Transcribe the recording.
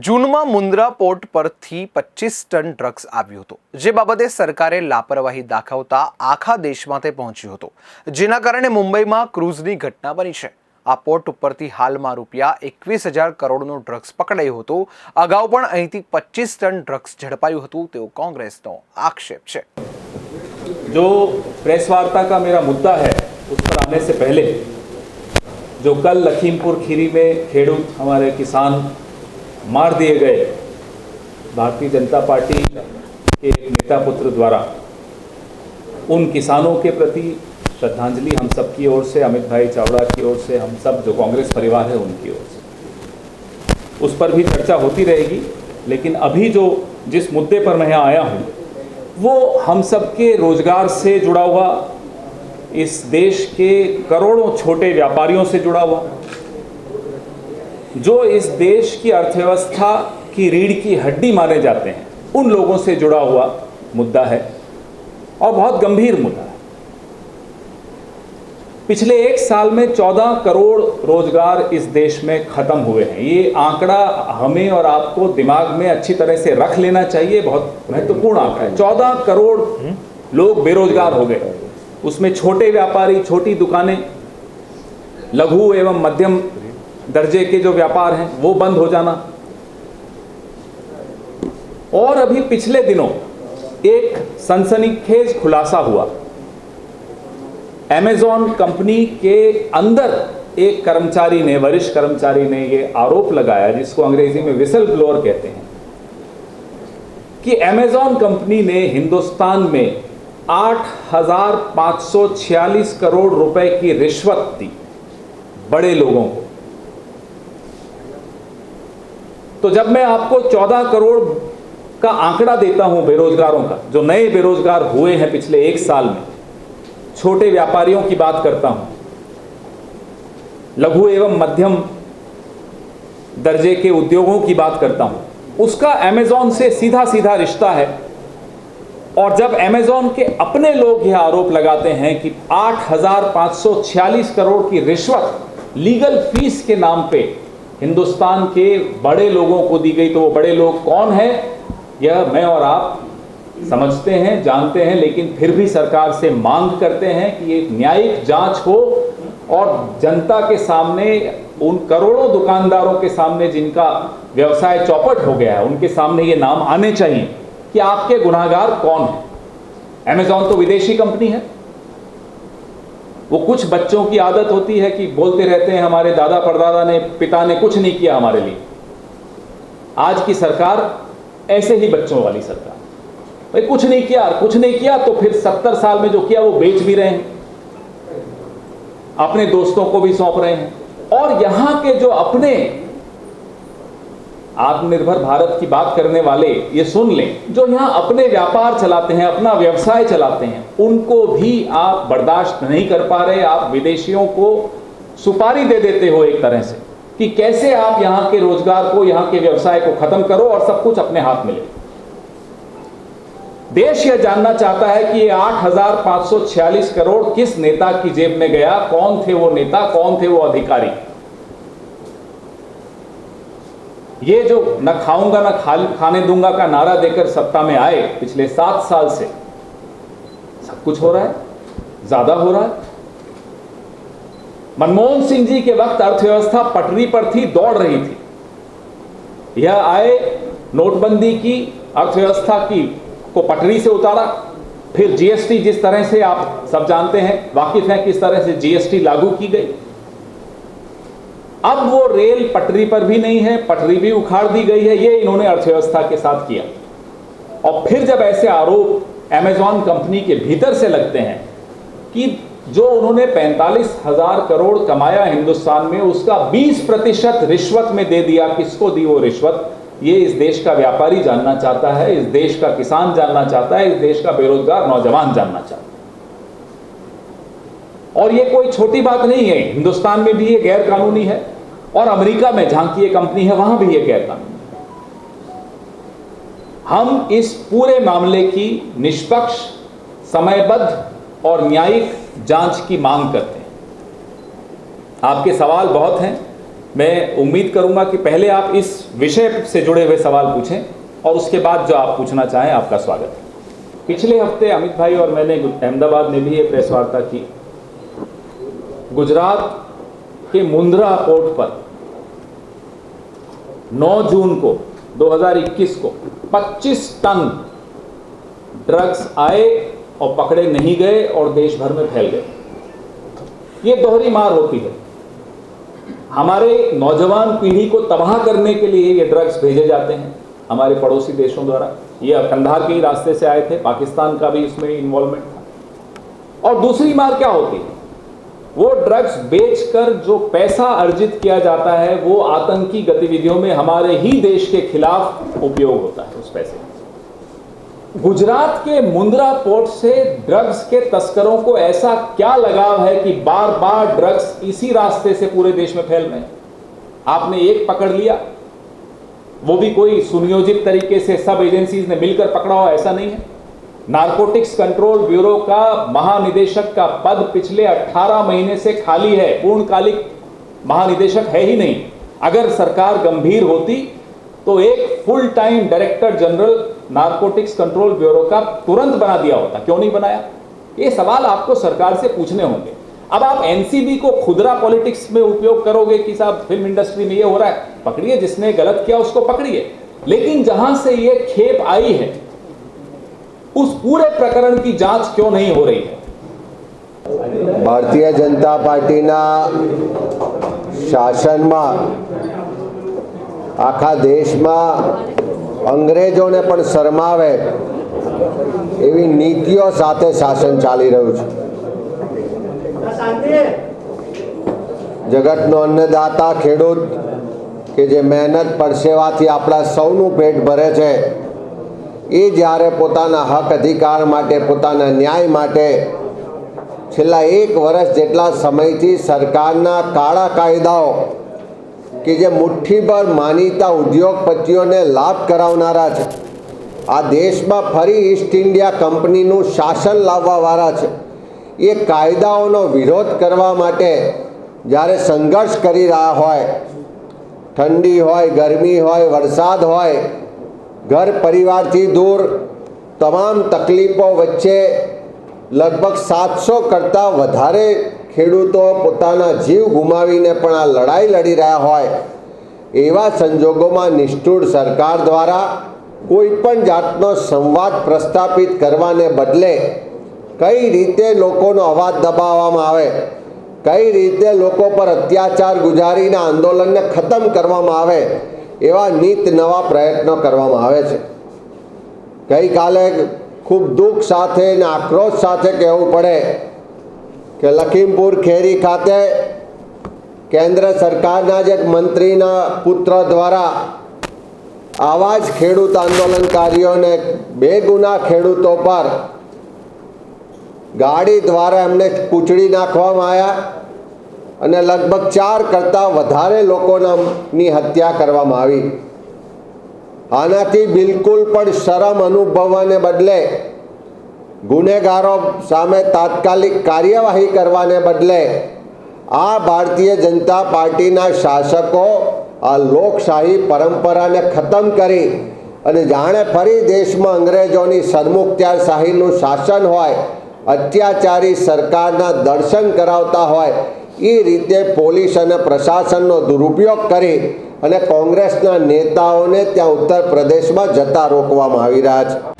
જૂનમાં મુન્દ્રા પોર્ટ પરથી 25 ton drugs આવ્યું હતું, જે બાબતે સરકારે લાપરવાહી દાખવતા આખા દેશમાં તે પહોંચ્યું હતું, જેના કારણે મુંબઈમાં ક્રૂઝની ઘટના બની છે। આ પોર્ટ ઉપરથી હાલમાં રૂપિયા 21,000 કરોડનું ડ્રગ્સ પકડાયું હતું। અગાઉ પણ અહીંથી 25 ટન ડ્રગ્સ ઝડપાયું હતું તેવો કોંગ્રેસનો આક્ષેપ છે। जो प्रेस वार्ता का मेरा मुद्दा है उस पर आने से पहले जो कल लखीमपुर खीरी में खेडूत हमारे किसान मार दिए गए भारतीय जनता पार्टी के नेता पुत्र द्वारा, उन किसानों के प्रति श्रद्धांजलि हम सब की ओर से, अमित भाई चावड़ा की ओर से, हम सब जो कांग्रेस परिवार है उनकी ओर से, उस पर भी चर्चा होती रहेगी। लेकिन अभी जो जिस मुद्दे पर मैं आया हूँ वो हम सब के रोजगार से जुड़ा हुआ, इस देश के करोड़ों छोटे व्यापारियों से जुड़ा हुआ, जो इस देश की अर्थव्यवस्था की रीढ़ की हड्डी माने जाते हैं, उन लोगों से जुड़ा हुआ मुद्दा है और बहुत गंभीर मुद्दा है। पिछले एक साल में 14 करोड़ रोजगार इस देश में खत्म हुए हैं। ये आंकड़ा हमें और आपको दिमाग में अच्छी तरह से रख लेना चाहिए, बहुत महत्वपूर्ण आंकड़ा है। 14 करोड़ लोग बेरोजगार हो गए, उसमें छोटे व्यापारी, छोटी दुकानें, लघु एवं मध्यम दर्जे के जो व्यापार हैं वो बंद हो जाना। और अभी पिछले दिनों एक सनसनीखेज खुलासा हुआ, अमेज़न कंपनी के अंदर एक कर्मचारी ने, वरिष्ठ कर्मचारी ने ये आरोप लगाया, जिसको अंग्रेजी में विसल ब्लोअर कहते हैं, कि अमेज़न कंपनी ने हिंदुस्तान में 8,546 करोड़ रुपए की रिश्वत दी बड़े लोगों को। तो जब मैं आपको 14 करोड़ का आंकड़ा देता हूं बेरोजगारों का, जो नए बेरोजगार हुए हैं पिछले एक साल में, छोटे व्यापारियों की बात करता हूं, लघु एवं मध्यम दर्जे के उद्योगों की बात करता हूं, उसका अमेज़न से सीधा सीधा रिश्ता है। और जब अमेज़न के अपने लोग यह आरोप लगाते हैं कि 8,546 करोड़ की रिश्वत लीगल फीस के नाम पे हिंदुस्तान के बड़े लोगों को दी गई, तो वो बड़े लोग कौन हैं यह मैं और आप समझते हैं, जानते हैं, लेकिन फिर भी सरकार से मांग करते हैं कि एक न्यायिक जांच हो और जनता के सामने, उन करोड़ों दुकानदारों के सामने जिनका व्यवसाय चौपट हो गया है, उनके सामने ये नाम आने चाहिए कि आपके गुनाहगार कौन है। अमेज़न तो विदेशी कंपनी है, वो कुछ बच्चों की आदत होती है कि बोलते रहते हैं हमारे दादा परदादा ने, पिता ने कुछ नहीं किया हमारे लिए। आज की सरकार ऐसे ही बच्चों वाली सरकार, भाई कुछ नहीं किया, कुछ नहीं किया, तो फिर 70 साल में जो किया वो बेच भी रहे हैं, अपने दोस्तों को भी सौंप रहे हैं। और यहां के जो अपने आत्मनिर्भर भारत की बात करने वाले, ये सुन लें, जो यहां अपने व्यापार चलाते हैं, अपना व्यवसाय चलाते हैं, उनको भी आप बर्दाश्त नहीं कर पा रहे। आप विदेशियों को सुपारी दे देते हो एक तरह से कि कैसे आप यहां के रोजगार को, यहां के व्यवसाय को खत्म करो और सब कुछ अपने हाथ में ले। देश यह जानना चाहता है कि ये 8,546 करोड़ किस नेता की जेब में गया, कौन थे वो नेता, कौन थे वो अधिकारी। ये जो न खाऊंगा न खाने दूंगा का नारा देकर सत्ता में आए, पिछले 7 साल से सब कुछ हो रहा है, ज्यादा हो रहा है। मनमोहन सिंह जी के वक्त अर्थव्यवस्था पटरी पर थी, दौड़ रही थी। यह आए, नोटबंदी की, अर्थव्यवस्था की को पटरी से उतारा, फिर जीएसटी, जिस तरह से आप सब जानते हैं, वाकिफ हैं किस तरह से जीएसटी लागू की गई। अब वो रेल पटरी पर भी नहीं है, पटरी भी उखाड़ दी गई है। ये इन्होंने अर्थव्यवस्था के साथ किया। और फिर जब ऐसे आरोप अमेज़न कंपनी के भीतर से लगते हैं कि जो उन्होंने 45,000 करोड़ कमाया हिंदुस्तान में, उसका 20% रिश्वत में दे दिया, किसको दी वो रिश्वत, ये इस देश का व्यापारी जानना चाहता है, इस देश का किसान जानना चाहता है, इस देश का बेरोजगार नौजवान जानना चाहता है। और ये कोई छोटी बात नहीं है, हिंदुस्तान में भी ये गैर कानूनी है और अमेरिका में जहां की ये कंपनी है वहां भी ये गैर कानूनी है। हम इस पूरे मामले की निष्पक्ष, समयबद्ध और न्यायिक जांच की मांग करते हैं। आपके सवाल बहुत हैं, मैं उम्मीद करूंगा कि पहले आप इस विषय से जुड़े हुए सवाल पूछें और उसके बाद जो आप पूछना चाहें आपका स्वागत है। पिछले हफ्ते अमित भाई और मैंने अहमदाबाद में भी ये प्रेस वार्ता की। गुजरात के मुंद्रा पोर्ट पर 9 जून को 2021 को 25 टन ड्रग्स आए और पकड़े नहीं गए और देश भर में फैल गए। ये दोहरी मार होती है। हमारे नौजवान पीढ़ी को तबाह करने के लिए ये ड्रग्स भेजे जाते हैं हमारे पड़ोसी देशों द्वारा। ये कंधार के ही रास्ते से आए थे, पाकिस्तान का भी इसमें इन्वॉल्वमेंट था। और दूसरी मार क्या होती है, वो ड्रग्स बेचकर जो पैसा अर्जित किया जाता है वो आतंकी गतिविधियों में हमारे ही देश के खिलाफ उपयोग होता है उस पैसे। गुजरात के मुंद्रा पोर्ट से ड्रग्स के तस्करों को ऐसा क्या लगाव है कि बार बार ड्रग्स इसी रास्ते से पूरे देश में फैल रहे हैं। आपने एक पकड़ लिया, वो भी कोई सुनियोजित तरीके से सब एजेंसीज ने मिलकर पकड़ा हो, ऐसा नहीं है। नारकोटिक्स कंट्रोल ब्यूरो का महानिदेशक का पद पिछले 18 महीने से खाली है, पूर्णकालिक महानिदेशक है ही नहीं। अगर सरकार गंभीर होती तो एक full time director general narcotics control bureau का तुरंत बना दिया होता। क्यों नहीं बनाया? ये सवाल आपको सरकार से पूछने होंगे। अब आप एनसीबी को खुदरा पॉलिटिक्स में उपयोग करोगे कि साहब फिल्म इंडस्ट्री में ये हो रहा है, पकड़िए, जिसने गलत किया उसको पकड़िए। लेकिन जहां से ये खेप आई है उस पूरे प्रकरण की जांच क्यों नहीं हो रही है? भारतीय जनता पार्टीना शासનમાં આખા દેશમાં અંગ્રેજોને પણ શરમાવે એવી નીતિઓ સાથે શાસન ચાલી રહ્યું છે। જગતનો અન્નદાતા ખેડૂત કે જે મહેનત પરસેવાથી આપણા સૌનું પેટ ભરે છે એ જ્યારે પોતાના હક અધિકાર માટે, પોતાના ન્યાય માટે છેલ્લા 1 વર્ષ જેટલા સમયથી સરકારના કાળા કાયદાઓ કે જે મુઠ્ઠીભર માનીતા ઉદ્યોગપતિઓને લાભ કરાવનારા છે, આ દેશમાં ફરી ઈસ્ટ ઇન્ડિયા કંપનીનું શાસન લાવવાવાળા છે, એ કાયદાઓનો વિરોધ કરવા માટે જ્યારે સંઘર્ષ કરી રહ્યા હોય, ઠંડી હોય, ગરમી હોય, વરસાદ હોય, ઘર પરિવારથી દૂર તમામ તકલીફો વચ્ચે લગભગ 700 કરતાં વધારે ખેડૂતો પોતાના જીવ ગુમાવીને પણ આ લડાઈ લડી રહ્યા હોય, એવા સંજોગોમાં નિષ્ઠુર સરકાર દ્વારા કોઈ પણ જાતનો સંવાદ પ્રસ્થાપિત કરવાને બદલે કઈ રીતે લોકોનો અવાજ દબાવવામાં આવે, કઈ રીતે લોકો પર અત્યાચાર ગુજારીને આંદોલનને ખતમ કરવામાં આવે, એવા નીત નવા પ્રયત્નો કરવામાં આવે છે। ગઈકાલે ખૂબ દુઃખ સાથે અને આક્રોશ સાથે કહેવું પડે કે લખીમપુર ખેરી ખાતે કેન્દ્ર સરકારના જ એક મંત્રીના પુત્ર દ્વારા આવા જ ખેડૂત આંદોલનકારીઓને બેગુના ખેડૂતો પર ગાડી દ્વારા એમને કૂચડી નાખવામાં આવ્યા અને લગભગ 4 કરતાં વધારે લોકોની હત્યા કરવામાં આવી। આનાથી બિલકુલ પણ શરમ અનુભવવાને બદલે, ગુનેગારો સામે તાત્કાલિક કાર્યવાહી કરવાને બદલે આ ભારતીય જનતા પાર્ટીના શાસકો આ લોકશાહી પરંપરાને ખતમ કરી અને જાણે ફરી દેશમાં અંગ્રેજોની સરમુખત્યારશાહીનું શાસન હોય, અત્યાચારી સરકારના દર્શન કરાવતા હોય, એ રીતે પોલીસ અને પ્રશાસનનો દુરુપયોગ કરી અને કોંગ્રેસના નેતાઓને ત્યાં ઉત્તર પ્રદેશમાં જતા રોકવામાં આવી રહ્યા છે।